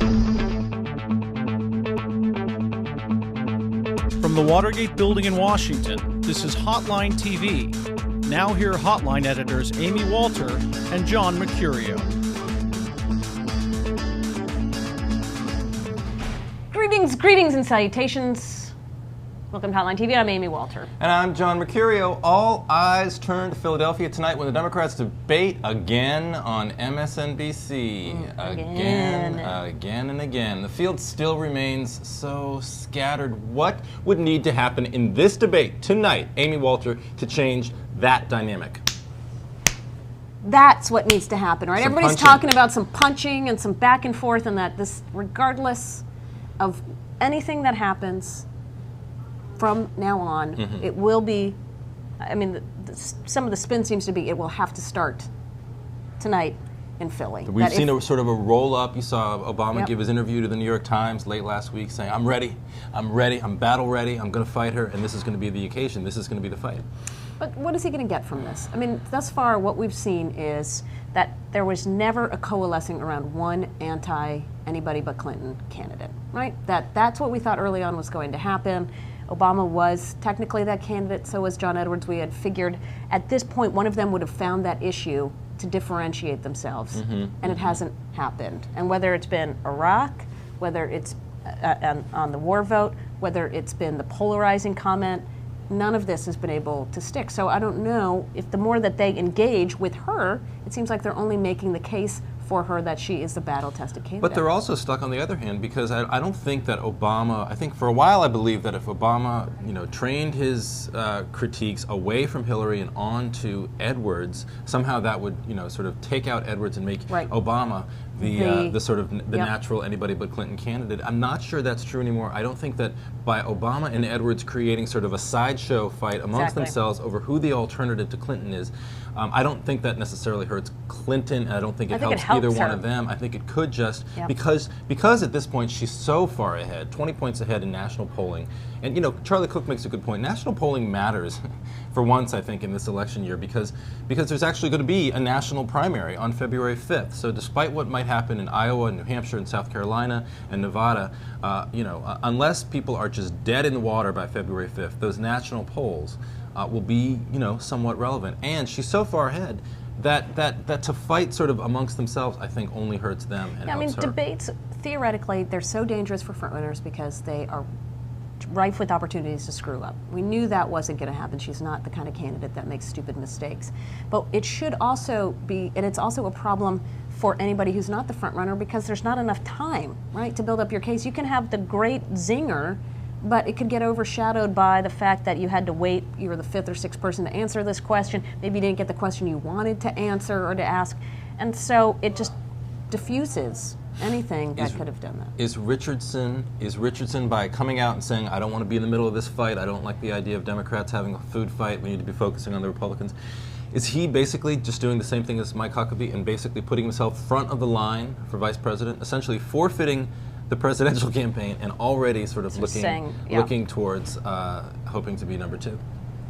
From the Watergate building in Washington, this is Hotline TV. Now hear Hotline editors Amy Walter and John Mercurio. Greetings and salutations. Welcome to Hotline TV. I'm Amy Walter. And I'm John Mercurio. All eyes turn to Philadelphia tonight when the Democrats debate again on MSNBC. Again and again. The field still remains so scattered. What would need to happen in this debate tonight, Amy Walter, to change that dynamic? That's what needs to happen, right? Some Everybody's punching. talking about some punching and some back and forth, and that this, regardless of anything that happens from now on, it will be, I mean, some of the spin seems to be it will have to start tonight in Philly. We've seen a sort of a roll-up. You saw Obama give his interview to the New York Times late last week saying, I'm ready, I'm battle ready, I'm going to fight her, and this is going to be the occasion, this is going to be the fight. But what is he going to get from this? I mean, thus far what we've seen is that there was never a coalescing around one anti-anybody but Clinton candidate, right? That's what we thought early on was going to happen. Obama was technically that candidate, so was John Edwards. We had figured at this point one of them would have found that issue to differentiate themselves, and it hasn't happened. And whether it's been Iraq, whether it's on the war vote, whether it's been the polarizing comment, none of this has been able to stick. So I don't know if the more that they engage with her, it seems like they're only making the case for her that she is the battle-tested candidate. But they're also stuck on the other hand because I don't think that Obama, I think for a while I believe that if Obama, trained his critiques away from Hillary and on to Edwards, somehow that would, sort of take out Edwards and make Obama the sort of the natural anybody but Clinton candidate. I'm not sure that's true anymore. I don't think that by Obama and Edwards creating sort of a sideshow fight amongst themselves over who the alternative to Clinton is, I don't think that necessarily hurts Clinton, and I don't think it helps either one of them. I think it could just, because at this point she's so far ahead, 20 points ahead in national polling. And Charlie Cook makes a good point. National polling matters for once, I think, in this election year because there's actually going to be a national primary on February 5th. So despite what might happen in Iowa, and New Hampshire, and South Carolina, and Nevada, unless people are just dead in the water by February 5th, those national polls will be, somewhat relevant. And she's so far ahead that to fight sort of amongst themselves, I think, only hurts them and helps her. Debates, theoretically, they're so dangerous for frontrunners because they are rife with opportunities to screw up. We knew that wasn't going to happen. She's not the kind of candidate that makes stupid mistakes. But it should also be, and it's also a problem for anybody who's not the frontrunner because there's not enough time, right, to build up your case. You can have the great zinger, but it could get overshadowed by the fact that you had to wait. You were the fifth or sixth person to answer this question. Maybe you didn't get the question you wanted to answer or to ask. And so it just diffuses anything that could have done that. Is Richardson, by coming out and saying, I don't want to be in the middle of this fight, I don't like the idea of Democrats having a food fight, we need to be focusing on the Republicans, is he basically just doing the same thing as Mike Huckabee and basically putting himself front of the line for vice president, essentially forfeiting the presidential campaign and already sort of looking towards hoping to be number two?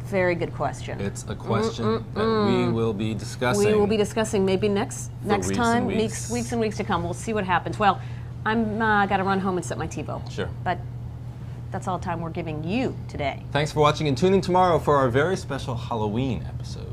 Very good question. It's a question that we will be discussing. We will be discussing maybe next time, weeks and weeks to come. We'll see what happens. Well, I'm got to run home and set my TiVo. Sure. But that's all the time we're giving you today. Thanks for watching, and tune in tomorrow for our very special Halloween episode.